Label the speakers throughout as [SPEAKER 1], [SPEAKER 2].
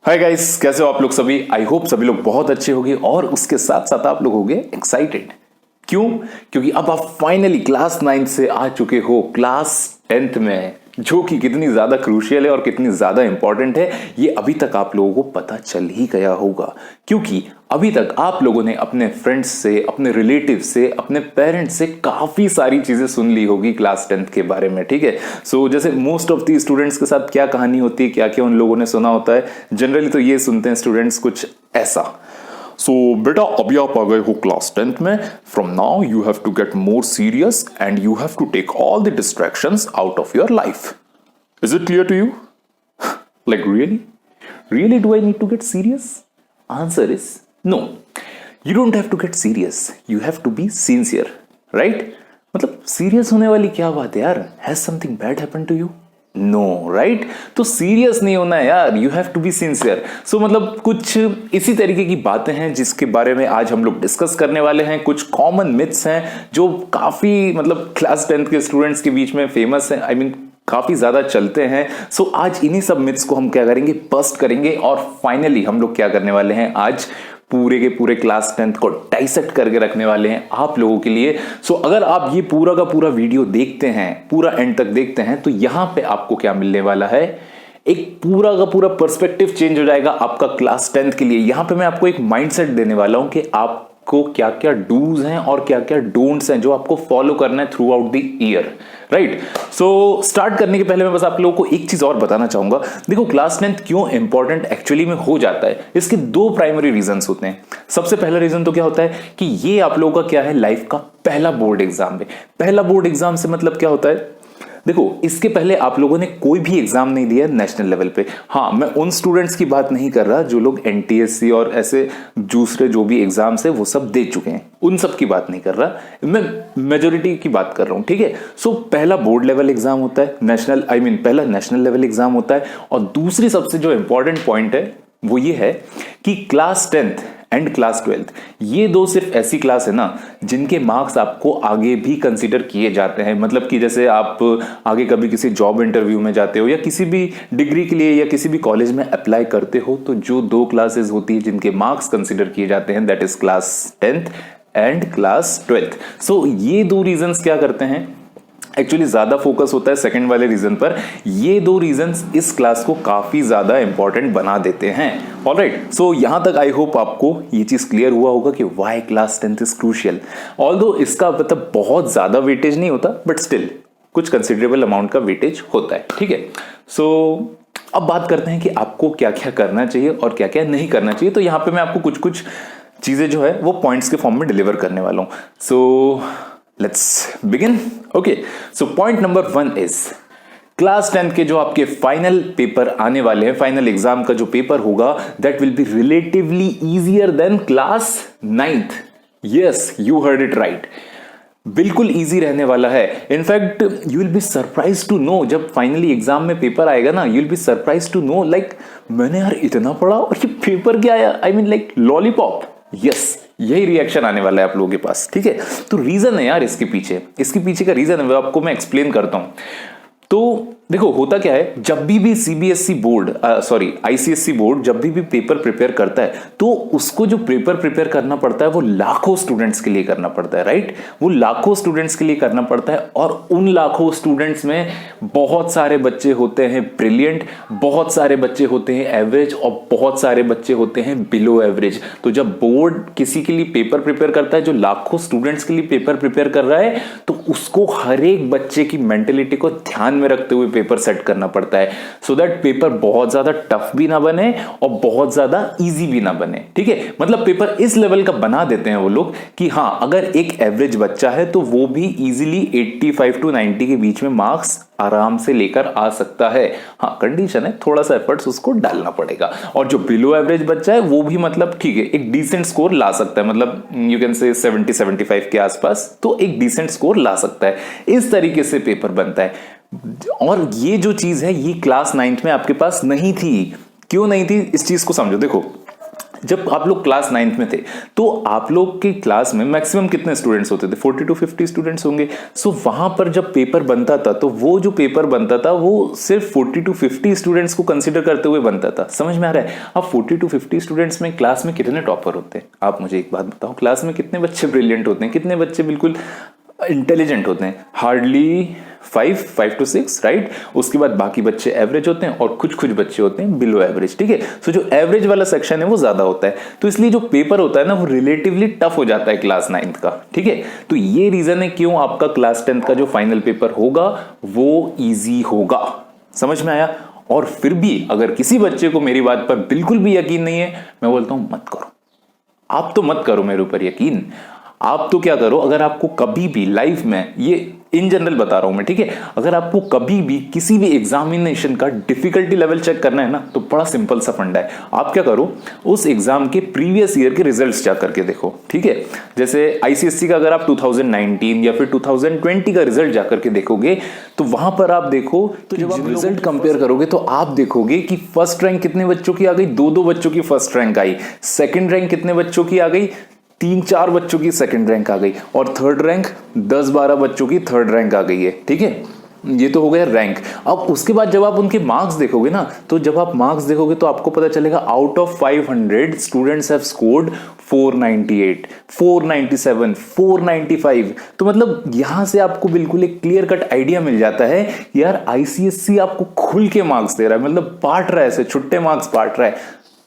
[SPEAKER 1] Hi guys, कैसे हो आप लोग सभी। आई होप सभी लोग बहुत अच्छे होंगे और उसके साथ साथ आप लोग होंगे एक्साइटेड। क्यों? क्योंकि अब आप फाइनली क्लास 9 से आ चुके हो क्लास 10th में, जो कि कितनी ज्यादा क्रूशियल है और कितनी ज्यादा इंपॉर्टेंट है ये अभी तक आप लोगों को पता चल ही गया होगा। क्योंकि अभी तक आप लोगों ने अपने फ्रेंड्स से, अपने रिलेटिव से, अपने पेरेंट्स से काफी सारी चीजें सुन ली होगी क्लास 10th के बारे में। ठीक है, सो जैसे मोस्ट ऑफ दी स्टूडेंट्स के साथ क्या कहानी होती है, क्या क्या उन लोगों ने सुना होता है, जनरली तो ये सुनते हैं स्टूडेंट्स कुछ ऐसा। सो बेटा, अभी आप आ गए हो क्लास 10th में। From now you have to get more serious and you have to take all the distractions out of your life. Is it clear to you? Like really? Really do I need to get serious? Answer is no. You don't have to get serious. You have to be sincere. Right? मतलब serious होने वाली क्या बात है यार? Has something bad happened to you? No, right? तो serious नहीं होना है यार, you have to be sincere. So मतलब कुछ इसी तरीके की बातें हैं जिसके बारे में आज हम लोग डिस्कस करने वाले हैं। कुछ कॉमन मिथ्स हैं जो काफी मतलब क्लास 10th के स्टूडेंट्स के बीच में फेमस है, आई मीन काफी ज्यादा चलते हैं। सो आज इन्हीं सब मिथ्स को हम क्या करेंगे, बस्ट करेंगे और फाइनली हम लोग क्या करने वाले हैं, आज पूरे के पूरे क्लास 10th को डाइसेक्ट करके रखने वाले हैं आप लोगों के लिए। सो अगर आप ये पूरा का पूरा वीडियो देखते हैं, पूरा एंड तक देखते हैं, तो यहां पे आपको क्या मिलने वाला है, एक पूरा का पूरा पर्सपेक्टिव चेंज हो जाएगा आपका क्लास 10th के लिए। यहां पे मैं आपको एक माइंडसेट देने वाला हूं कि आपको क्या क्या डूज हैं और क्या क्या डोंट्स हैं जो आपको फॉलो करना है through out the year. Right, so start करने के पहले मैं बस आप लोगों को एक चीज और बताना चाहूंगा। देखो, क्लास 10th क्यों इंपॉर्टेंट एक्चुअली में हो जाता है, इसके दो प्राइमरी रीजंस होते हैं। सबसे पहला रीजन तो क्या होता है कि ये आप लोगों का क्या है, लाइफ का पहला बोर्ड एग्जाम है। पहला बोर्ड एग्जाम से मतलब क्या होता है, देखो इसके पहले आप लोगों ने कोई भी एग्जाम नहीं दिया नेशनल लेवल पे। हाँ, मैं उन स्टूडेंट्स की बात नहीं कर रहा जो लोग एनटीएससी और ऐसे दूसरे जो भी एग्जाम्स है वो सब दे चुके हैं, उन सब की बात नहीं कर रहा, मैं मेजोरिटी की बात कर रहा हूं। ठीक है, सो पहला बोर्ड लेवल एग्जाम होता है, नेशनल आई मीन पहला नेशनल लेवल एग्जाम होता है। और दूसरी सबसे जो इंपॉर्टेंट पॉइंट है वो ये है कि class 10th and class 12th ये दो सिर्फ ऐसी क्लास है ना जिनके मार्क्स आपको आगे भी कंसीडर किए जाते हैं। मतलब कि जैसे आप आगे कभी किसी जॉब इंटरव्यू में जाते हो या किसी भी डिग्री के लिए या किसी भी कॉलेज में अप्लाई करते हो, तो जो दो क्लासेस होती है जिनके मार्क्स कंसीडर किए जाते हैं, that is class 10th and class 12th। सो ये दो रीजंस क्या करते हैं, एक्चुअली ज्यादा फोकस होता है सेकंड वाले रीजन पर। ये दो रीजंस इस क्लास को काफी ज्यादा इंपॉर्टेंट बना देते हैं। ऑलराइट, सो यहां तक आई होप आपको ये चीज क्लियर हुआ होगा कि why class 10th is crucial. Although इसका मतलब बहुत ज्यादा वेटेज नहीं होता, बट स्टिल कुछ कंसिडरेबल अमाउंट का वेटेज होता है। ठीक है, सो अब बात करते हैं कि आपको क्या क्या करना चाहिए और क्या क्या नहीं करना चाहिए। तो यहां पर मैं आपको कुछ कुछ चीजें जो है वो पॉइंट्स के फॉर्म में डिलीवर करने वाला हूं। So let's begin. Okay, so point number 1 is class 10th के जो आपके फाइनल पेपर आने वाले हैं, फाइनल एग्जाम का जो पेपर होगा, that will be relatively easier than class 9th। Yes, you heard it right, बिल्कुल इजी रहने वाला है। In fact you will be surprise to know, जब फाइनली एग्जाम में पेपर आएगा ना, you will be surprise to know like मैंने यार इतना पढ़ा और ये पेपर क्या आया, I mean like lollipop. Yes, यही रिएक्शन आने वाला है आप लोगों के पास। ठीक है, तो रीजन है यार इसके पीछे का रीजन है वो आपको मैं एक्सप्लेन करता हूं। तो देखो होता क्या है, जब भी सीबीएसई बोर्ड आईसीएसई बोर्ड जब भी पेपर प्रिपेयर करता है, तो उसको जो पेपर प्रिपेयर करना पड़ता है वो लाखों स्टूडेंट्स के लिए करना पड़ता है। राइट, वो लाखों स्टूडेंट्स के लिए करना पड़ता है और उन लाखों स्टूडेंट्स में बहुत सारे बच्चे होते हैं ब्रिलियंट, बहुत सारे बच्चे होते हैं एवरेज और बहुत सारे बच्चे होते हैं बिलो एवरेज। तो जब बोर्ड किसी के लिए पेपर प्रिपेयर करता है, जो लाखों स्टूडेंट्स के लिए पेपर प्रिपेयर कर रहा है, तो उसको हर एक बच्चे की मेंटेलिटी को ध्यान में रखते हुए पेपर सेट करना पड़ता है, सो दैट पेपर बहुत ज्यादा टफ भी ना बने और बहुत ज्यादा इजी भी ना बने। ठीक है, मतलब पेपर इस लेवल का बना देते हैं वो लोग कि हाँ, अगर एक एवरेज बच्चा है तो वो भी इजीली 85 to 90 के बीच में मार्क्स आराम से लेकर आ सकता है। हाँ, कंडीशन है थोड़ा सा एफर्ट्स उसको डालना पड़ेगा। और जो बिलो एवरेज बच्चा है वो भी मतलब ठीक है, एक डिसेंट स्कोर ला सकता है, मतलब यू कैन से 70-75 के आसपास, तो एक डिसेंट स्कोर ला सकता है। इस तरीके से पेपर बनता है। और ये जो चीज है ये क्लास 9th में आपके पास नहीं थी। क्यों नहीं थी, इस चीज को समझो। देखो, जब आप लोग क्लास 9th में थे तो आप लोग की क्लास में मैक्सिमम कितने स्टूडेंट्स होते थे? 40 to 50 स्टूडेंट्स होंगे। सो वहां पर जब पेपर बनता था तो वो जो पेपर बनता था वो सिर्फ 40 to 50 स्टूडेंट्स को कंसीडर करते हुए बनता था। समझ में आ रहा है? अब 40 to 50 स्टूडेंट्स में क्लास में कितने टॉपर होते हैं? आप मुझे एक बात बताओ, क्लास में कितने बच्चे ब्रिलियंट होते हैं, कितने बच्चे बिल्कुल इंटेलिजेंट होते हैं? Hardly 5 to 6, right? उसके बाद बाकी बच्चे एवरेज होते हैं और कुछ बच्चे होते हैं बिलो एवरेज। ठीक है, सो जो एवरेज वाला सेक्शन है वो ज्यादा होता है, तो इसलिए जो पेपर होता है ना वो रिलेटिवली टफ हो जाता है क्लास 9th का। ठीक है, तो ये रीजन है क्यों आपका क्लास 10th का जो फाइनल पेपर होगा वो इजी होगा। समझ में आया? और फिर भी अगर किसी बच्चे को मेरी बात पर बिल्कुल भी यकीन नहीं है, मैं बोलता हूं मत करो। आप तो मत करो मेरे ऊपर यकीन, आप तो क्या करो, अगर आपको कभी भी लाइफ में, ये इन जनरल बता रहा हूं मैं, ठीक है, अगर आपको कभी भी किसी भी एग्जामिनेशन का डिफिकल्टी लेवल चेक करना है ना तो बड़ा सिंपल सा फंडा है। आप क्या करो, उस एग्जाम के प्रीवियस ईयर के रिजल्ट्स चेक करके देखो। ठीक है, जैसे आईसीएससी का अगर आप 2019 या फिर 2020 का रिजल्ट जाकर के देखोगे तो वहां पर आप देखो, तो जब आप रिजल्ट कंपेयर करोगे तो आप देखोगे कि फर्स्ट रैंक कितने बच्चों की आ गई, 2 बच्चों की फर्स्ट रैंक आई। सेकंड रैंक कितने बच्चों की आ गई, 3-4 बच्चों की सेकंड रैंक आ गई। और थर्ड रैंक 10-12 बच्चों की थर्ड रैंक आ गई है। ठीक है, ये तो हो गया रैंक। अब उसके बाद जब आप उनके मार्क्स देखोगे ना, तो जब आप मार्क्स देखोगे तो आपको पता चलेगा out of 500 students have scored 498, 497, 495। तो मतलब यहां से आपको बिल्कुल एक क्लियर कट आइडिया मिल जाता है यार आईसीएससी आपको खुल के मार्क्स दे रहा है, मतलब बांट रहा है, ऐसे छुट्टे मार्क्स बांट रहा है।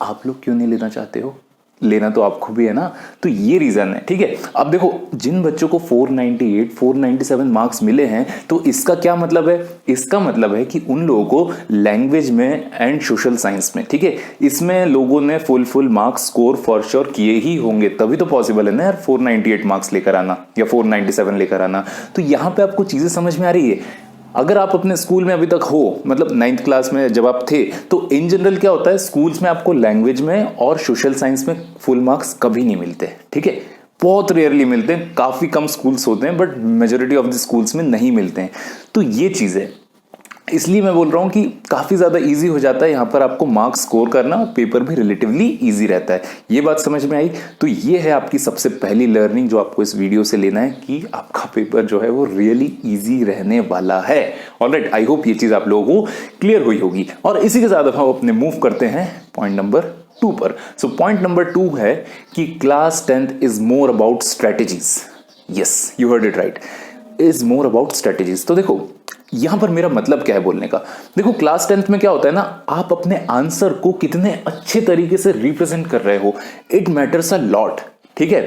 [SPEAKER 1] आप लोग क्यों नहीं लेना चाहते हो? लेना तो आपको भी है ना, तो ये रीजन है। ठीक है, अब देखो जिन बच्चों को 498, 497 मार्क्स मिले हैं तो इसका क्या मतलब है? इसका मतलब है कि उन लोगों को लैंग्वेज में एंड सोशल साइंस में, ठीक है, इसमें लोगों ने full marks score for sure किए ही होंगे, तभी तो पॉसिबल है ना यार 498 मार्क्स लेकर आना या 497 लेकर आना। तो यहां पे आपको चीजें समझ में आ रही है। अगर आप अपने स्कूल में अभी तक हो, मतलब 9th क्लास में जब आप थे, तो इन जनरल क्या होता है, स्कूल्स में आपको लैंग्वेज में और सोशल साइंस में फुल मार्क्स कभी नहीं मिलते। ठीक है, बहुत रेयरली मिलते हैं, काफी कम स्कूल्स होते हैं, but majority of the schools में नहीं मिलते हैं। तो ये चीज है, इसलिए मैं बोल रहा हूं कि काफी ज्यादा इजी हो जाता है यहां पर आपको मार्क्स स्कोर करना, पेपर भी रिलेटिवली इजी रहता है। ये बात समझ में आई? तो ये है आपकी सबसे पहली लर्निंग जो आपको इस वीडियो से लेना है कि आपका पेपर जो है वो रियली इजी रहने वाला है। ऑलराइट, आई होप ये चीज आप लोगों को क्लियर हुई होगी। और इसी के साथ हम अपने मूव करते हैं पॉइंट नंबर 2 पर। सो पॉइंट नंबर 2 है कि class 10th is more about strategies. Yes, you heard it right, is more about strategies. तो देखो यहां पर मेरा मतलब क्या है बोलने का, देखो क्लास 10th में क्या होता है ना, आप अपने आंसर को कितने अच्छे तरीके से रिप्रेजेंट कर रहे हो, इट मैटर्स अ लॉट। ठीक है,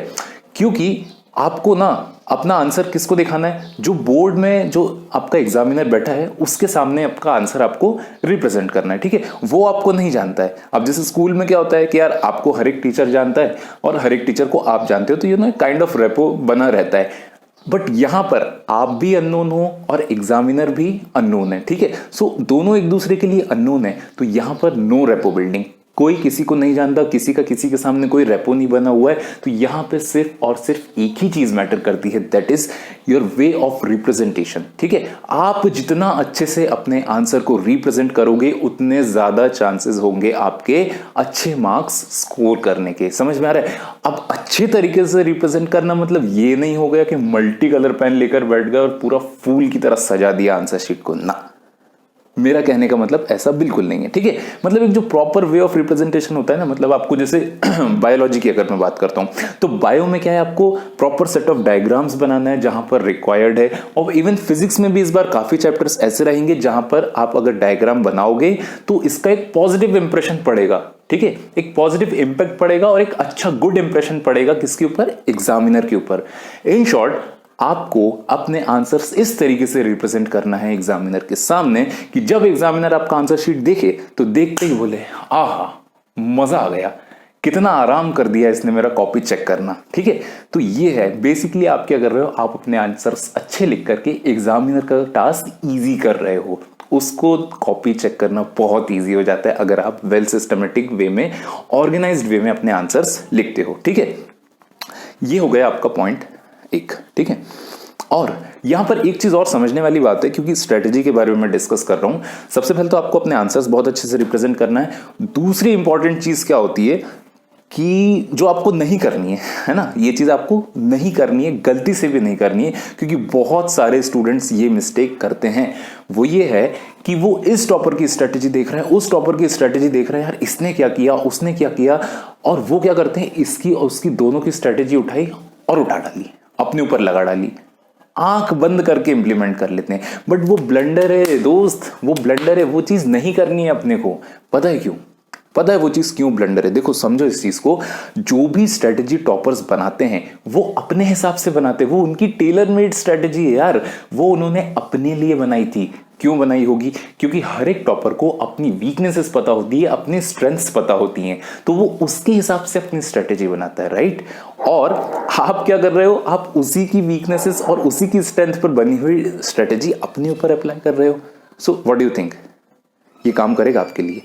[SPEAKER 1] क्योंकि आपको ना अपना आंसर किसको दिखाना है, जो बोर्ड में जो आपका एग्जामिनर बैठा है उसके सामने आपका आंसर आपको रिप्रेजेंट करना है। ठीक है, वो आपको नहीं जानता है। अब जैसे स्कूल में क्या होता है कि यार आपको हर एक टीचर जानता है और हर एक टीचर को आप जानते हो, तो you know kind of repo बना रहता है। बट यहां पर आप भी अननोन हो और एग्जामिनर भी अननोन है। ठीक है, सो दोनों एक दूसरे के लिए अननोन है, तो यहां पर नो रेपो बिल्डिंग, कोई किसी को नहीं जानता, किसी का किसी के सामने कोई रेपो नहीं बना हुआ है। तो यहां पे सिर्फ और सिर्फ एक ही चीज मैटर करती है, that is your way of representation. ठीक है, आप जितना अच्छे से अपने आंसर को रिप्रेजेंट करोगे उतने ज्यादा चांसेस होंगे आपके अच्छे मार्क्स स्कोर करने के। समझ में आ रहा है? अब अच्छे तरीके से रिप्रेजेंट करना मतलब ये नहीं हो गया कि मल्टी कलर पेन लेकर बैठ गए और पूरा फूल की तरह सजा दिया आंसर शीट को, ना, मेरा कहने का मतलब ऐसा बिल्कुल नहीं है। ठीक है, मतलब एक जो प्रॉपर वे ऑफ रिप्रेजेंटेशन होता है ना, मतलब आपको जैसे बायोलॉजी की अगर मैं बात करता हूं तो बायो में क्या है, आपको प्रॉपर सेट ऑफ डायग्राम्स बनाना है जहां पर रिक्वायर्ड है। और इवन फिजिक्स में भी इस बार काफी चैप्टर्स ऐसे रहेंगे जहां पर आप अगर डायग्राम बनाओगे तो इसका एक पॉजिटिव इंप्रेशन पड़ेगा। ठीक है, एक पॉजिटिव इंपैक्ट पड़ेगा और एक अच्छा गुड इंप्रेशन पड़ेगा किसके ऊपर, एग्जामिनर के ऊपर। इन शॉर्ट आपको अपने आंसर्स इस तरीके से रिप्रेजेंट करना है एग्जामिनर के सामने कि जब एग्जामिनर आपका आंसर शीट देखे तो देखते ही बोले आहा मजा आ गया, कितना आराम कर दिया इसने मेरा कॉपी चेक करना। ठीक है, तो ये है बेसिकली आप क्या कर रहे हो, आप अपने आंसर्स अच्छे लिख करके एग्जामिनर का टास्क इजी कर रहे हो, उसको कॉपी चेक करना बहुत इजी हो जाता है अगर आप वेल सिस्टमेटिक वे में, ऑर्गेनाइज्ड वे में अपने आंसर्स लिखते हो। ठीक है, ये हो गया आपका पॉइंट 1। ठीक है, और यहां पर एक चीज और समझने वाली बात है, क्योंकि स्ट्रेटजी के बारे में मैं डिस्कस कर रहा हूं। सबसे पहले तो आपको अपने आंसर्स बहुत अच्छे से रिप्रेजेंट करना है। दूसरी इंपॉर्टेंट चीज क्या होती है कि जो आपको नहीं करनी है ना, ये चीज आपको नहीं करनी है, गलती से भी नहीं करनी है, क्योंकि बहुत सारे स्टूडेंट्स ये मिस्टेक करते हैं। वो ये है कि वो इस टॉपर की स्ट्रेटेजी देख रहे हैं, उस टॉपर की स्ट्रेटेजी देख रहे हैं, यार इसने क्या किया, उसने क्या किया, और वो क्या करते हैं, इसकी और उसकी दोनों की स्ट्रेटेजी उठाई और उठा डाली, अपने ऊपर लगा डाली, आंख बंद करके इंप्लीमेंट कर लेते हैं। बट वो ब्लंडर है दोस्त, वो ब्लंडर है, वो चीज नहीं करनी है अपने को। पता है क्यों? पता है वो चीज क्यों ब्लंडर है? देखो समझो इस चीज को, जो भी स्ट्रेटेजी टॉपर्स बनाते हैं वो अपने हिसाब से बनाते हैं, वो उनकी टेलर मेड स्ट्रेटेजी है यार, वो उन्होंने अपने लिए बनाई थी। क्यों बनाई होगी? क्योंकि हर एक टॉपर को अपनी वीकनेसेस पता होती है, अपनी स्ट्रेंथ्स पता होती हैं, तो वो उसके हिसाब से अपनी स्ट्रेटेजी बनाता है, राइट। और आप क्या कर रहे हो, आप उसी की वीकनेसेस और उसी की स्ट्रेंथ पर बनी हुई स्ट्रेटेजी अपने ऊपर अप्लाई कर रहे हो। So what do you think, ये काम करेगा आपके लिए?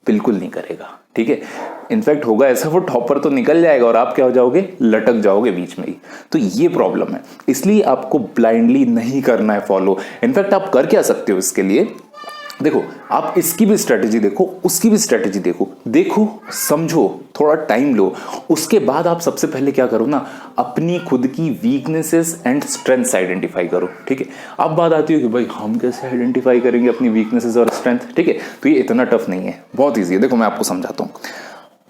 [SPEAKER 1] बिल्कुल नहीं करेगा, ठीक है। इनफैक्ट होगा ऐसा, वो टॉपर तो निकल जाएगा और आप क्या हो जाओगे, लटक जाओगे बीच में ही। तो ये प्रॉब्लम है, इसलिए आपको ब्लाइंडली नहीं करना है फॉलो। इनफैक्ट आप कर क्या सकते हो इसके लिए, देखो आप इसकी भी स्ट्रेटेजी देखो, उसकी भी स्ट्रेटेजी देखो, देखो समझो, थोड़ा टाइम लो, उसके बाद आप सबसे पहले क्या करो ना, अपनी खुद की वीकनेसेस एंड स्ट्रेंथ्स आइडेंटिफाई करो, ठीक है। अब बात आती है कि भाई हम कैसे आइडेंटिफाई करेंगे अपनी वीकनेसेस और स्ट्रेंथ, ठीक है। तो ये इतना टफ नहीं है, बहुत ईजी है। देखो मैं आपको समझाता हूँ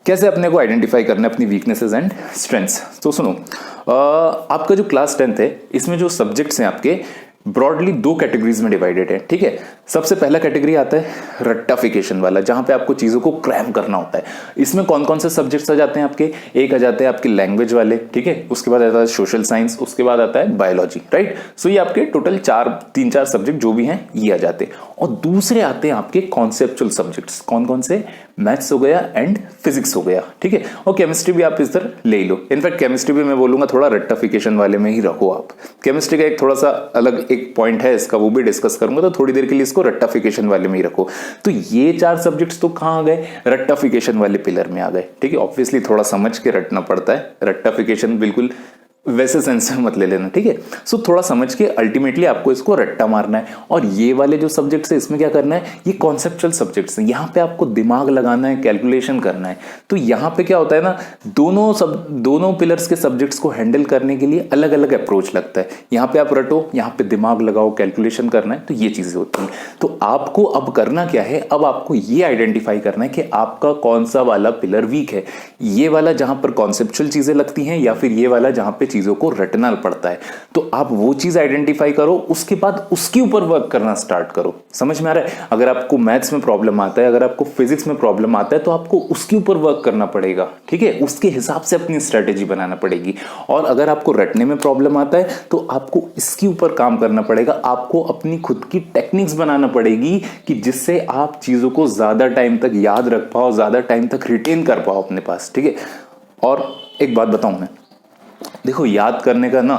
[SPEAKER 1] कैसे अपने को आइडेंटिफाई करना है अपनी वीकनेसेस एंड स्ट्रेंथ्स। तो सुनो, आपका जो क्लास 10th है, इसमें जो सब्जेक्ट्स हैं आपके ब्रॉडली 2 कैटेगरीज में डिवाइडेड है, ठीक है। सबसे पहला कैटेगरी आता है रट्टाफिकेशन वाला, जहां पे आपको चीजों को क्रैम करना होता है। इसमें कौन कौन से सब्जेक्ट्स आ जाते हैं आपके, एक आ जाते हैं आपके लैंग्वेज वाले, ठीक है, उसके बाद आता है सोशल साइंस, उसके बाद आता है बायोलॉजी, राइट। सो ये आपके टोटल 3-4 सब्जेक्ट जो भी हैं ये आ जाते हैं। और दूसरे आते हैं आपके कॉन्सेप्चुअल सब्जेक्ट्स, कौन कौन से, मैथ्स हो गया एंड फिजिक्स हो गया, ठीक है। और केमिस्ट्री भी आप इस तरह ले लो। इनफैक्ट केमिस्ट्री भी मैं बोलूंगा थोड़ा रट्टाफिकेशन वाले में ही रखो आप। केमिस्ट्री का एक थोड़ा सा अलग एक पॉइंट है इसका, वो भी डिस्कस करूंगा, तो थोड़ी देर के लिए इसको रट्टाफिकेशन वाले में ही रखो। तो ये 4 सब्जेक्ट्स तो कहां आ गए, रट्टाफिकेशन वाले पिलर में आ गए, ठीक है। ऑब्वियसली थोड़ा समझ के रटना पड़ता है, रट्टाफिकेशन बिल्कुल वैसे सेंस में मत ले लेना, ठीक है। सो थोड़ा समझ के अल्टीमेटली आपको इसको रट्टा मारना है। और ये वाले जो सब्जेक्ट्स है इसमें क्या करना है, ये कॉन्सेप्चुअल सब्जेक्ट्स हैं, यहाँ पे आपको दिमाग लगाना है, कैलकुलेशन करना है। तो यहाँ पे क्या होता है ना, दोनों पिलर्स के सब्जेक्ट्स को हैंडल करने के लिए अलग अलग अप्रोच लगता है। यहाँ पे आप रटो, यहाँ पे दिमाग लगाओ, कैलकुलेशन करना है, तो ये चीजें होती हैं। तो आपको अब करना क्या है, अब आपको ये आइडेंटिफाई करना है कि आपका कौन सा वाला पिलर वीक है, ये वाला जहां पर कॉन्सेप्चुअल चीजें लगती हैं, या फिर ये वाला जहां पे चीजों को रटना पड़ता है। तो आप वो चीज आइडेंटिफाई करो, उसके बाद उसके ऊपर वर्क करना स्टार्ट करो। समझ में आ रहा है? अगर आपको मैथ्स में प्रॉब्लम आता है, अगर आपको फिजिक्स में प्रॉब्लम आता है, तो आपको उसके ऊपर वर्क करना पड़ेगा, ठीक है। उसके हिसाब से अपनी स्ट्रेटेजी बनाना पड़ेगी। और अगर आपको रटने में प्रॉब्लम आता है तो आपको इसके ऊपर काम करना पड़ेगा। आपको अपनी खुद की टेक्निक्स बनाना पड़ेगी कि जिससे आप चीजों को ज्यादा टाइम तक याद रख पाओ, ज्यादा टाइम तक रिटेन कर पाओ अपने पास, ठीक है। और एक बात बताऊं मैं, देखो याद करने का ना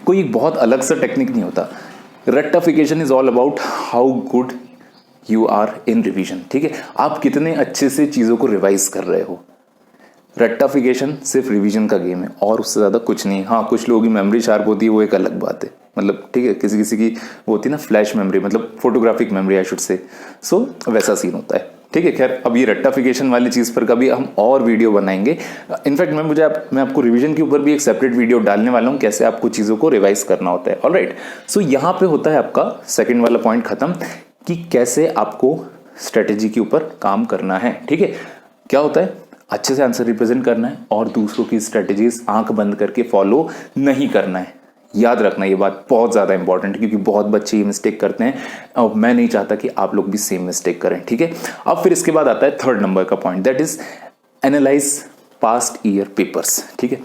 [SPEAKER 1] कोई एक बहुत अलग सा टेक्निक नहीं होता। रट्टाफिकेशन is all about how good you are in revision, ठीक है। आप कितने अच्छे से चीजों को रिवाइज कर रहे हो। रट्टाफिकेशन सिर्फ रिवीजन का गेम है और उससे ज्यादा कुछ नहीं। हाँ, कुछ लोगों की मेमोरी शार्प होती है, वो एक अलग बात है, मतलब ठीक है। किसी किसी की वो होती है ना फ्लैश मेमोरी, मतलब photographic memory I should say. So वैसा सीन होता है, ठीक है। खैर अब ये रट्टाफिकेशन वाली चीज पर कभी हम और वीडियो बनाएंगे। इनफैक्ट मैं आपको रिवीजन के ऊपर भी एक सेपरेट वीडियो डालने वाला हूं, कैसे आपको चीजों को रिवाइज करना होता है। ऑलराइट, सो यहां पे होता है आपका सेकंड वाला पॉइंट खत्म कि कैसे आपको स्ट्रेटेजी के ऊपर काम करना है, ठीक है। क्या होता है, अच्छे से आंसर रिप्रेजेंट करना है और दूसरों की स्ट्रेटेजीज आंख बंद करके फॉलो नहीं करना है। याद रखना ये बात बहुत ज्यादा इंपॉर्टेंट है, क्योंकि बहुत बच्चे ये मिस्टेक करते हैं और मैं नहीं चाहता कि आप लोग भी सेम मिस्टेक करें, ठीक है। अब फिर इसके बाद आता है 3rd नंबर का point, that is analyse past year papers, ठीक है।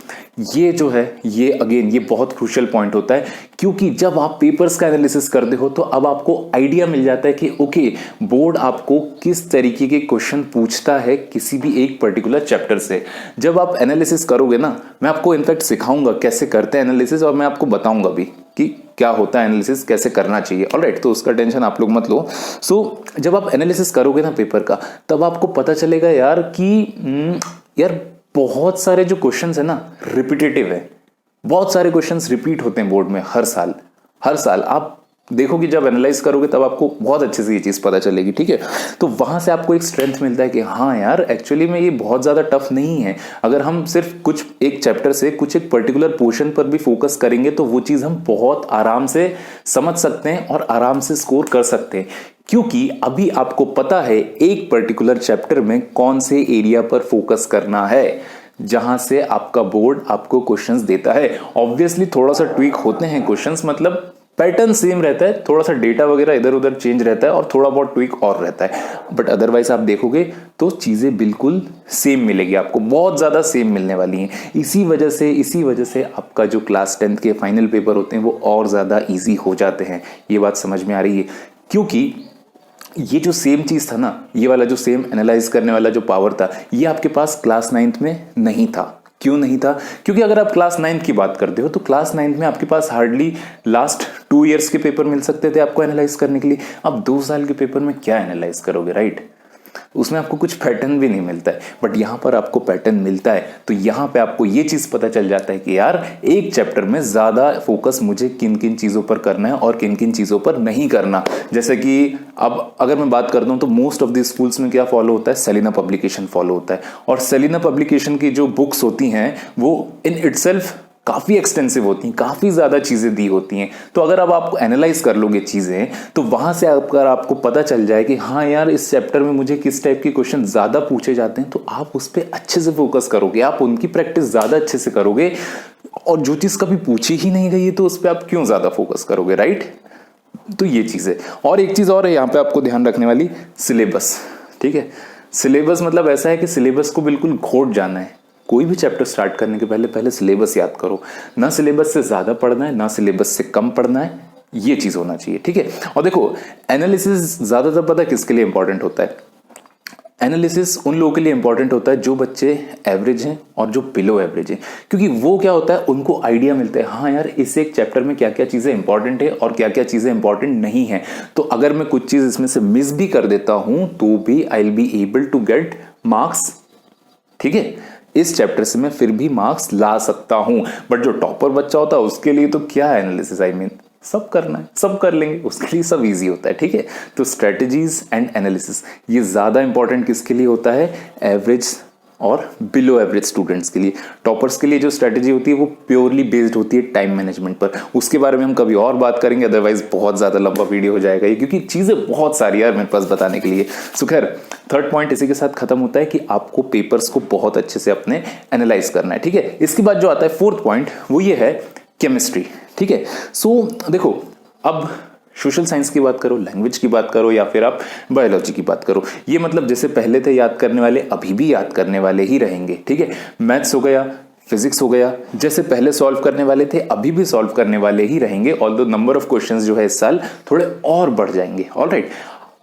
[SPEAKER 1] ये जो है ये अगेन ये बहुत क्रूशियल पॉइंट होता है, क्योंकि जब आप पेपर्स का एनालिसिस करते हो तो अब आपको आइडिया मिल जाता है कि ओके बोर्ड आपको किस तरीके के क्वेश्चन पूछता है किसी भी एक पर्टिकुलर चैप्टर से। जब आप एनालिसिस करोगे ना, मैं आपको इनफैक्ट सिखाऊंगा कैसे करते हैं एनालिसिस, और मैं आपको बताऊंगा भी कि क्या होता है एनालिसिस, कैसे करना चाहिए। ऑलराइट, तो उसका टेंशन आप लोग मत लो। सो जब आप एनालिसिस करोगे ना पेपर का, तब आपको पता चलेगा यार कि यार बहुत सारे जो क्वेश्चंस है ना रिपीटेटिव है। बहुत सारे क्वेश्चंस रिपीट होते हैं बोर्ड में हर साल। आप देखोगे, जब एनालाइज करोगे तब आपको बहुत अच्छे से ये चीज़ पता चलेगी, ठीक है। तो वहाँ से आपको एक स्ट्रेंथ मिलता है कि हाँ यार, एक्चुअली में ये बहुत ज़्यादा टफ नहीं है। अगर हम सिर्फ कुछ एक चैप्टर से कुछ एक पर्टिकुलर पोर्शन पर भी फोकस करेंगे तो वो चीज़ हम बहुत आराम से समझ सकते हैं और आराम से स्कोर कर सकते हैं, क्योंकि अभी आपको पता है एक पर्टिकुलर चैप्टर में कौन से एरिया पर फोकस करना है जहां से आपका बोर्ड आपको क्वेश्चंस देता है। ऑब्वियसली थोड़ा सा ट्वीक होते हैं क्वेश्चंस, मतलब पैटर्न सेम रहता है, थोड़ा सा डेटा वगैरह इधर उधर चेंज रहता है और थोड़ा बहुत ट्वीक और रहता है, बट अदरवाइज आप देखोगे तो चीजें बिल्कुल सेम मिलेगी आपको, बहुत ज्यादा सेम मिलने वाली हैं। इसी वजह से आपका जो क्लास 10th के फाइनल पेपर होते हैं वो और ज्यादा ईजी हो जाते हैं। ये बात समझ में आ रही है? क्योंकि ये जो सेम चीज था ना, ये वाला जो सेम एनालाइज करने वाला जो पावर था, ये आपके पास क्लास 9th में नहीं था। क्यों नहीं था? क्योंकि अगर आप क्लास 9th की बात करते हो तो क्लास 9th में आपके पास हार्डली लास्ट 2 ईयर्स के पेपर मिल सकते थे आपको एनालाइज करने के लिए। अब 2 साल के पेपर में क्या एनालाइज करोगे, राइट? उसमें आपको कुछ पैटर्न भी नहीं मिलता है, बट यहां पर आपको पैटर्न मिलता है। तो यहां पे आपको ये चीज पता चल जाता है कि यार एक चैप्टर में ज्यादा फोकस मुझे किन किन चीजों पर करना है और किन किन चीजों पर नहीं करना। जैसे कि अब अगर मैं बात करता हूं तो मोस्ट ऑफ द स्कूल्स में क्या फॉलो होता है, सेलिना पब्लिकेशन फॉलो होता है, और सेलिना पब्लिकेशन की जो बुक्स होती हैं वो इन इटसेल्फ काफी एक्सटेंसिव होती हैं, काफी ज्यादा चीजें दी होती हैं। तो अगर अब आप एनालाइज कर लोगे चीजें तो वहां से अगर आपको पता चल जाए कि हाँ यार इस चैप्टर में मुझे किस टाइप के क्वेश्चन ज्यादा पूछे जाते हैं, तो आप उस पर अच्छे से फोकस करोगे, आप उनकी प्रैक्टिस ज्यादा अच्छे से करोगे। और जो चीज कभी पूछी ही नहीं गई है तो उस पर आप क्यों ज्यादा फोकस करोगे, राइट? तो ये चीज है। और एक चीज और है यहाँ पे आपको ध्यान रखने वाली, सिलेबस, ठीक है। सिलेबस मतलब ऐसा है कि सिलेबस को बिल्कुल घोट जाना है। कोई भी चैप्टर स्टार्ट करने के पहले सिलेबस याद करो, ना सिलेबस से ज्यादा पढ़ना है ना सिलेबस से कम पढ़ना है, ये चीज होना चाहिए, ठीक है। और देखो एनालिसिस ज्यादातर पता है किसके लिए इंपॉर्टेंट होता है? एनालिसिस उन लोगों के लिए इंपॉर्टेंट होता है जो बच्चे एवरेज हैं और जो बिलो एवरेज हैं, क्योंकि वो क्या होता है उनको आइडिया मिलता है हाँ यार इस एक चैप्टर में क्या क्या चीजें इंपॉर्टेंट है और क्या क्या चीजें इंपॉर्टेंट नहीं है। तो अगर मैं कुछ चीज इसमें से मिस भी कर देता हूं तो भी I will be able to get marks, ठीक है। इस चैप्टर से मैं फिर भी मार्क्स ला सकता हूं। बट जो टॉपर बच्चा होता है उसके लिए तो क्या एनालिसिस, आई मीन सब करना है, सब कर लेंगे, उसके लिए सब इजी होता है, ठीक है। तो स्ट्रेटजीज एंड एनालिसिस ये ज्यादा इंपॉर्टेंट किसके लिए होता है? एवरेज और बिलो एवरेज स्टूडेंट्स के लिए। टॉपर्स के लिए जो स्ट्रेटजी होती है वो प्योरली बेस्ड होती है टाइम मैनेजमेंट पर। उसके बारे में हम कभी और बात करेंगे, अदरवाइज बहुत ज्यादा लंबा वीडियो हो जाएगा ये, क्योंकि चीजें बहुत सारी यार मेरे पास बताने के लिए। सो खैर थर्ड पॉइंट इसी के साथ खत्म होता है कि आपको पेपर्स को बहुत अच्छे से अपने एनालाइज करना है, ठीक है। इसके बाद जो आता है फोर्थ पॉइंट वो ये है केमिस्ट्री, ठीक है। सो देखो अब सोशल साइंस की बात करो, लैंग्वेज की बात करो या फिर आप बायोलॉजी की बात करो, ये मतलब जैसे पहले थे याद करने वाले अभी भी याद करने वाले ही रहेंगे, ठीक है। मैथ्स हो गया, फिजिक्स हो गया, जैसे पहले सॉल्व करने वाले थे अभी भी सॉल्व करने वाले ही रहेंगे, ऑल्दो नंबर ऑफ क्वेश्चंस जो है इस साल थोड़े और बढ़ जाएंगे, ऑलराइट।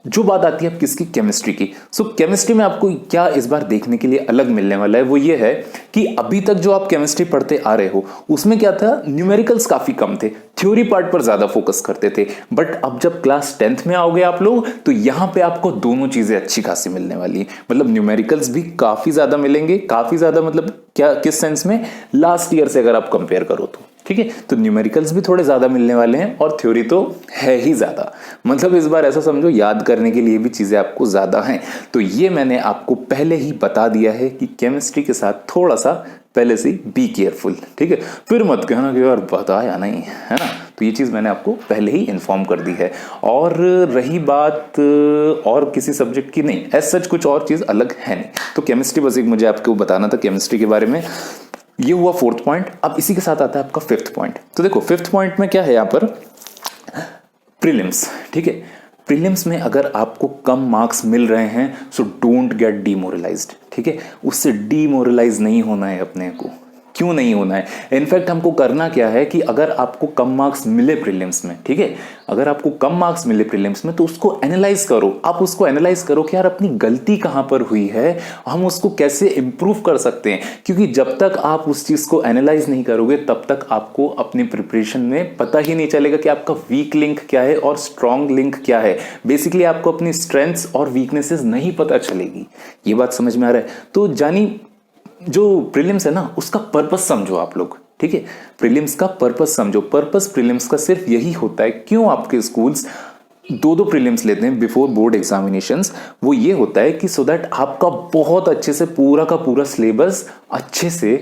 [SPEAKER 1] जो बात आती है अब किसकी? केमिस्ट्री की। सो केमिस्ट्री में आपको क्या इस बार देखने के लिए अलग मिलने वाला है वो ये है कि अभी तक जो आप केमिस्ट्री पढ़ते आ रहे हो उसमें क्या था, न्यूमेरिकल्स काफी कम थे, थ्योरी पार्ट पर ज्यादा फोकस करते थे। बट अब जब क्लास 10th में आओगे आप लोग तो यहां पे आपको दोनों चीजें अच्छी खासी मिलने वाली है। मतलब न्यूमेरिकल्स भी काफी ज्यादा मिलेंगे, काफी ज्यादा मतलब क्या किस सेंस में, लास्ट ईयर से अगर आप कंपेयर करो तो, ठीक है। तो न्यूमेरिकल्स भी थोड़े ज्यादा मिलने वाले हैं और थ्योरी तो है ही ज्यादा। मतलब इस बार ऐसा समझो याद करने के लिए भी चीजें आपको ज्यादा हैं। तो ये मैंने आपको पहले ही बता दिया है कि केमिस्ट्री के साथ थोड़ा सा पहले से बी केयरफुल, ठीक है। फिर मत कहना कि यार बताया नहीं, है ना। तो ये चीज मैंने आपको पहले ही इन्फॉर्म कर दी है। और रही बात और किसी सब्जेक्ट की, नहीं एज सच कुछ और चीज अलग है नहीं। तो केमिस्ट्री बस एक मुझे आपको बताना था केमिस्ट्री के बारे में। ये हुआ फोर्थ पॉइंट। अब इसी के साथ आता है आपका फिफ्थ पॉइंट। तो देखो फिफ्थ पॉइंट में क्या है, यहां पर प्रीलिम्स, ठीक है। प्रीलिम्स में अगर आपको कम मार्क्स मिल रहे हैं सो डोंट गेट डीमोरलाइज्ड, ठीक है। उससे डीमोरलाइज नहीं होना है अपने को। क्यों नहीं होना है? इनफैक्ट हमको करना क्या है कि अगर आपको कम मार्क्स मिले प्रीलिम्स में, ठीक है, अगर आपको कम मार्क्स मिले प्रीलिम्स में तो उसको एनालाइज करो। आप उसको एनालाइज करो कि यार अपनी गलती कहां पर हुई है, हम उसको कैसे इंप्रूव कर सकते हैं। क्योंकि जब तक आप उस चीज को एनालाइज नहीं करोगे तब तक आपको अपनी प्रिपरेशन में पता ही नहीं चलेगा कि आपका वीक लिंक क्या है और स्ट्रॉन्ग लिंक क्या है। बेसिकली आपको अपनी स्ट्रेंथ्स और वीकनेसेस नहीं पता चलेगी। ये बात समझ में आ रहा है? तो जानी जो प्रीलिम्स है ना उसका पर्पस समझो आप लोग, ठीक है। प्रीलिम्स का पर्पस समझो, पर्पस प्रीलिम्स का सिर्फ यही होता है, क्यों आपके स्कूल्स दो प्रीलिम्स लेते हैं बिफोर बोर्ड एग्जामिनेशंस, वो ये होता है कि सो दैट आपका बहुत अच्छे से पूरा का पूरा सिलेबस अच्छे से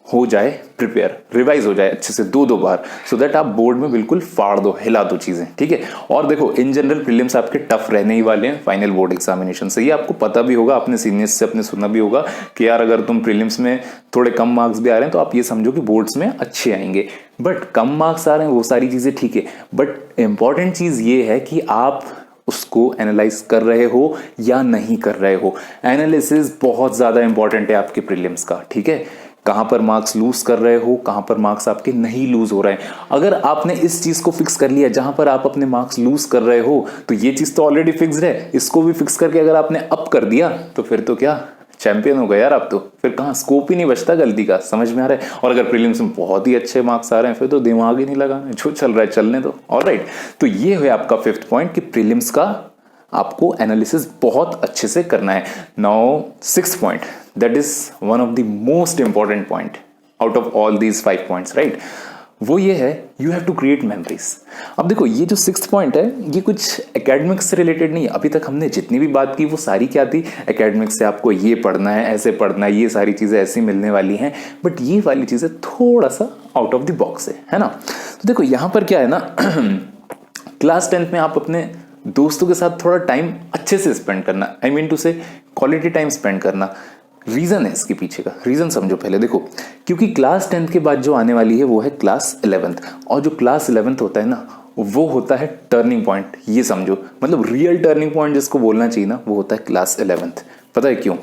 [SPEAKER 1] हो जाए प्रिपेयर, रिवाइज हो जाए अच्छे से दो बार, सो दैट आप बोर्ड में बिल्कुल फाड़ दो, हिला दो चीजें, ठीक है। और देखो इन जनरल प्रीलिम्स आपके टफ रहने ही वाले हैं फाइनल बोर्ड एग्जामिनेशन से, ये आपको पता भी होगा, अपने सीनियर्स से अपने सुना भी होगा कि यार अगर तुम प्रीलिम्स में थोड़े कम मार्क्स भी आ रहे हैं तो आप ये समझो कि बोर्ड्स में अच्छे आएंगे। बट कम मार्क्स आ रहे हैं वो सारी चीजें ठीक है, बट इंपॉर्टेंट चीज ये है कि आप उसको एनालाइज कर रहे हो या नहीं कर रहे हो। एनालिसिस बहुत ज्यादा इंपॉर्टेंट है आपके प्रीलिम्स का, ठीक है। कहां पर मार्क्स लूज कर रहे हो, कहां पर मार्क्स आपके नहीं लूज हो रहे हैं। अगर आपने इस चीज को फिक्स कर लिया जहां पर आप अपने मार्क्स लूज कर रहे हो, तो ये चीज तो ऑलरेडी फिक्स्ड है, इसको भी फिक्स करके अगर आपने अप कर दिया तो फिर तो क्या चैंपियन हो गए यार आप तो, फिर कहां स्कोप ही नहीं बचता गलती का, समझ में आ रहा है। और अगर प्रीलिम्स में बहुत ही अच्छे मार्क्स आ रहे हैं फिर तो दिमाग ही नहीं लगाना, जो चल रहा है चलने दो। ऑलराइट, तो ये है आपका फिफ्थ पॉइंट कि प्रीलिम्स का आपको एनालिसिस बहुत अच्छे से करना है। Now sixth point, that is one of the most important point out of all these 5 points, right. वो ये है you have to create memories. अब देखो ये जो सिक्स्थ पॉइंट है ये कुछ एकेडमिक्स से रिलेटेड नहीं है, अभी तक हमने जितनी भी बात की वो सारी क्या थी, एकेडमिक्स से आपको ये पढ़ना है, ऐसे पढ़ना है, ये सारी चीजें ऐसी मिलने वाली हैं, बट ये वाली चीजें थोड़ा सा आउट ऑफ द बॉक्स है ना। तो देखो यहां पर क्या है ना क्लास 10th में आप अपने दोस्तों के साथ थोड़ा टाइम अच्छे से स्पेंड करना, आई मीन टू से क्वालिटी टाइम स्पेंड करना। रीजन है इसके पीछे का, रीजन समझो पहले। देखो क्योंकि क्लास 10th के बाद जो आने वाली है वो है क्लास 11th, और जो क्लास 11th होता है ना वो होता है टर्निंग पॉइंट, ये समझो, मतलब रियल टर्निंग पॉइंट जिसको बोलना चाहिए ना वो होता है क्लास 11th। पता है क्यों?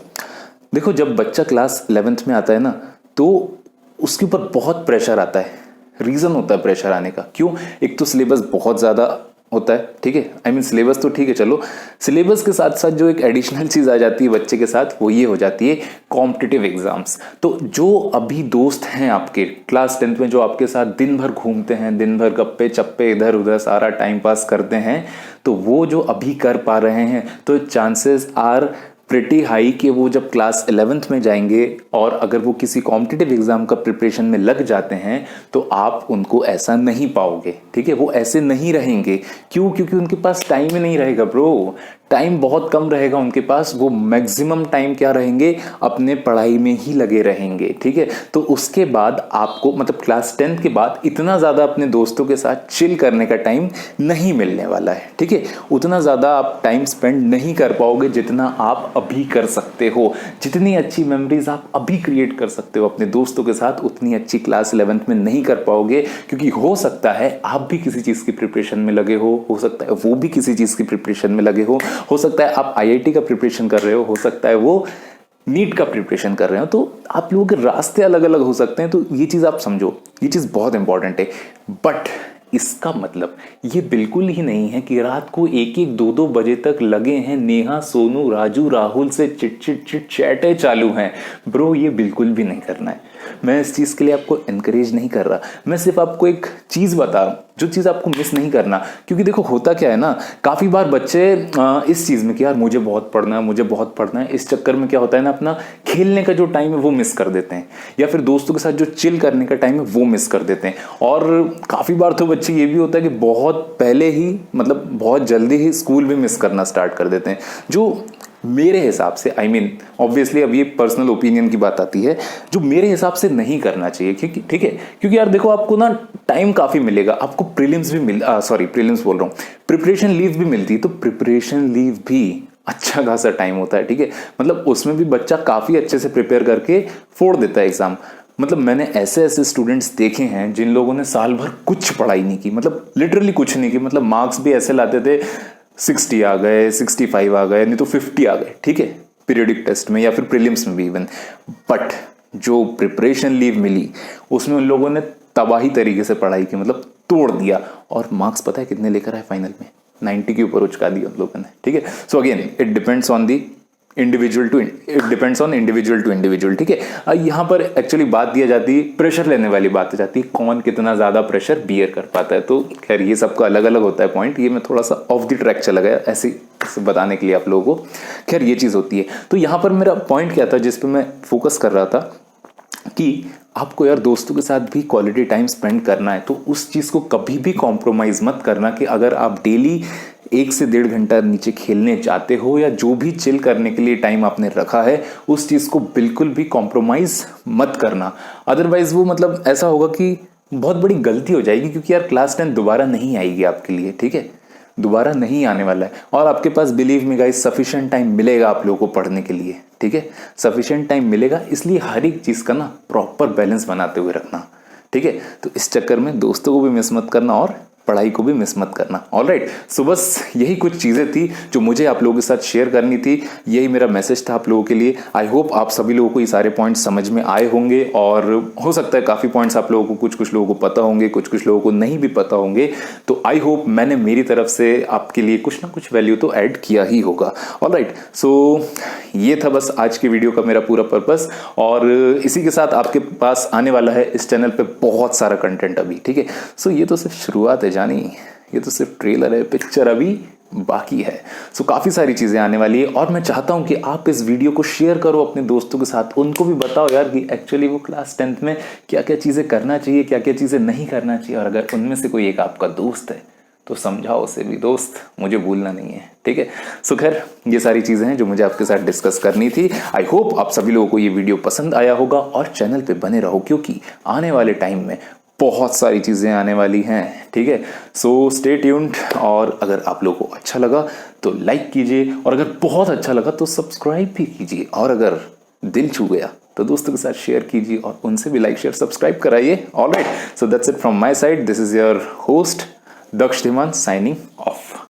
[SPEAKER 1] देखो जब बच्चा क्लास 11th में आता है ना तो उसके ऊपर बहुत प्रेशर आता है। रीजन होता है प्रेशर आने का, क्यों? एक तो सिलेबस बहुत ज्यादा होता है, ठीक है, आई मीन सिलेबस तो ठीक है, चलो सिलेबस के साथ साथ जो एक एडिशनल चीज आ जाती है बच्चे के साथ वो ये हो जाती है कॉम्पिटिटिव एग्जाम्स। तो जो अभी दोस्त हैं आपके क्लास 10th में जो आपके साथ दिन भर घूमते हैं, दिन भर गप्पे चप्पे इधर उधर सारा टाइम पास करते हैं, तो वो जो अभी कर पा रहे हैं तो चांसेस आर प्रिटी हाई कि वो जब क्लास 11th में जाएंगे और अगर वो किसी कॉम्पिटिटिव एग्जाम का प्रिपरेशन में लग जाते हैं तो आप उनको ऐसा नहीं पाओगे, ठीक है। वो ऐसे नहीं रहेंगे, क्यों? क्योंकि उनके पास टाइम ही नहीं रहेगा ब्रो, टाइम बहुत कम रहेगा उनके पास। वो मैक्सिमम टाइम क्या रहेंगे, अपने पढ़ाई में ही लगे रहेंगे, ठीक है। तो उसके बाद आपको मतलब क्लास 10th के बाद इतना ज्यादा अपने दोस्तों के साथ चिल करने का टाइम नहीं मिलने वाला है, ठीक है। उतना ज्यादा आप टाइम स्पेंड नहीं कर पाओगे जितना आप अभी कर सकते हो। जितनी अच्छी मेमोरीज आप अभी क्रिएट कर सकते हो अपने दोस्तों के साथ, उतनी अच्छी क्लास 11th में नहीं कर पाओगे, क्योंकि हो सकता है आप भी किसी चीज की प्रिपरेशन में लगे हो सकता है वो भी किसी चीज की प्रिपरेशन में लगे हो सकता है आप आईआईटी का प्रिपरेशन कर रहे हो सकता है वो नीट का प्रिपरेशन कर रहे हो, तो आप लोगों के रास्ते अलग अलग हो सकते हैं। तो ये चीज आप समझो, ये चीज बहुत इंपॉर्टेंट है। बट इसका मतलब ये बिल्कुल ही नहीं है कि रात को 1-1 2-2 बजे तक लगे हैं नेहा सोनू राजू राहुल से चिट चैटे चालू हैं। ब्रो ये बिल्कुल भी नहीं करना है। मैं इस चीज के लिए आपको एनकरेज नहीं कर रहा, मैं सिर्फ आपको एक चीज बता रहा हूं जो चीज आपको मिस नहीं करना। क्योंकि देखो होता क्या है ना, काफी बार बच्चे इस चीज में कि यार मुझे बहुत पढ़ना है, मुझे बहुत पढ़ना है, इस चक्कर में क्या होता है ना अपना खेलने का जो टाइम है वो मिस कर देते हैं, या फिर दोस्तों के साथ जो चिल करने का टाइम है वो मिस कर देते हैं। और काफी बार तो बच्चे ये भी होता है कि बहुत पहले ही मतलब बहुत जल्दी ही स्कूल भी मिस करना स्टार्ट कर देते हैं, जो मेरे हिसाब से आई मीन ऑब्वियसली अब ये पर्सनल ओपिनियन की बात आती है, जो मेरे हिसाब से नहीं करना चाहिए, क्योंकि ठीक है, क्योंकि यार देखो आपको ना टाइम काफी मिलेगा, आपको प्रीलिम्स भी प्रीलिम्स बोल रहा हूँ, प्रिपरेशन लीव भी मिलती है, तो प्रिपरेशन लीव भी अच्छा खासा टाइम होता है, ठीक है। मतलब उसमें भी बच्चा काफी अच्छे से प्रिपेयर करके फोड़ देता है एग्जाम। मतलब मैंने ऐसे ऐसे स्टूडेंट्स देखे हैं जिन लोगों ने साल भर कुछ पढ़ाई नहीं की, मतलब लिटरली कुछ नहीं की, मतलब मार्क्स भी ऐसे लाते थे 60 आ गए, 65 आ गए, नहीं तो 50 आ गए, ठीक है, पीरियडिक टेस्ट में या फिर प्रीलिम्स में भी इवन। बट जो प्रिपरेशन लीव मिली उसमें उन लोगों ने तबाही तरीके से पढ़ाई की, मतलब तोड़ दिया, और मार्क्स पता है कितने लेकर आए फाइनल में? 90 के ऊपर उचका दिया उन लोगों ने, ठीक है। So again it depends on the individual to individual, ठीक है। यहाँ पर एक्चुअली बात दिया जाती है, प्रेशर लेने वाली बात जाती है, कौन कितना ज्यादा प्रेशर बियर कर पाता है। तो खैर ये सबका अलग अलग होता है पॉइंट, ये मैं थोड़ा सा ऑफ द ट्रैक चला गया ऐसे बताने के लिए आप लोगों को। खैर ये चीज होती है। तो यहाँ पर मेरा पॉइंट क्या था जिस पे मैं फोकस कर रहा था कि आपको यार दोस्तों के साथ भी क्वालिटी टाइम स्पेंड करना है, तो उस चीज़ को कभी भी कॉम्प्रोमाइज़ मत करना कि अगर आप डेली 1 से 1.5 घंटा नीचे खेलने जाते हो या जो भी चिल करने के लिए टाइम आपने रखा है उस चीज़ को बिल्कुल भी कॉम्प्रोमाइज़ मत करना। अदरवाइज वो मतलब ऐसा होगा कि बहुत बड़ी गलती हो जाएगी, क्योंकि यार क्लास 10 दोबारा नहीं आएगी आपके लिए, ठीक है, दोबारा नहीं आने वाला है। और आपके पास believe me guys sufficient time मिलेगा आप लोगों को पढ़ने के लिए, ठीक है, सफिशिएंट टाइम मिलेगा। इसलिए हर एक चीज़ का ना प्रॉपर बैलेंस बनाते हुए रखना, ठीक है। तो इस चक्कर में दोस्तों को भी मिस मत करना और पढ़ाई को भी मिस मत करना। ऑलराइट, सो बस यही कुछ चीज़ें थी जो मुझे आप लोगों के साथ शेयर करनी थी। यही मेरा मैसेज था आप लोगों के लिए। आई होप आप सभी लोगों को ये सारे पॉइंट्स समझ में आए होंगे, और हो सकता है काफ़ी पॉइंट्स आप लोगों को कुछ लोगों को पता होंगे, कुछ लोगों को नहीं भी पता होंगे। तो आई होप मैंने मेरी तरफ से आपके लिए कुछ ना कुछ वैल्यू तो ऐड किया ही होगा। ऑलराइट, सो ये था बस आज के वीडियो का मेरा पूरा पर्पस, और इसी के साथ आपके पास आने वाला है इस चैनल पे बहुत सारा कंटेंट अभी, ठीक है। सो ये तो सिर्फ शुरुआत है जानी, ये तो सिर्फ ट्रेलर है, पिक्चर अभी बाकी है। सो काफ़ी सारी चीज़ें आने वाली है, और मैं चाहता हूं कि आप इस वीडियो को शेयर करो अपने दोस्तों के साथ, उनको भी बताओ यार कि एक्चुअली वो क्लास 10th में क्या क्या चीज़ें करना चाहिए, क्या क्या चीज़ें नहीं करना चाहिए। और अगर उनमें से कोई एक आपका दोस्त है तो समझाओ उसे भी, दोस्त मुझे भूलना नहीं है, ठीक है। सो खैर ये सारी चीज़ें हैं जो मुझे आपके साथ डिस्कस करनी थी। आई होप आप सभी लोगों को ये वीडियो पसंद आया होगा, और चैनल पे बने रहो क्योंकि आने वाले टाइम में बहुत सारी चीज़ें आने वाली हैं, ठीक है। सो स्टे ट्यून्ड, और अगर आप लोगों को अच्छा लगा तो लाइक कीजिए, और अगर बहुत अच्छा लगा तो सब्सक्राइब भी कीजिए, और अगर दिल छू गया तो दोस्तों के साथ शेयर कीजिए और उनसे भी लाइक शेयर सब्सक्राइब कराइए। Alright, so that's it from my side, this is your host Daksh Dhiman signing of.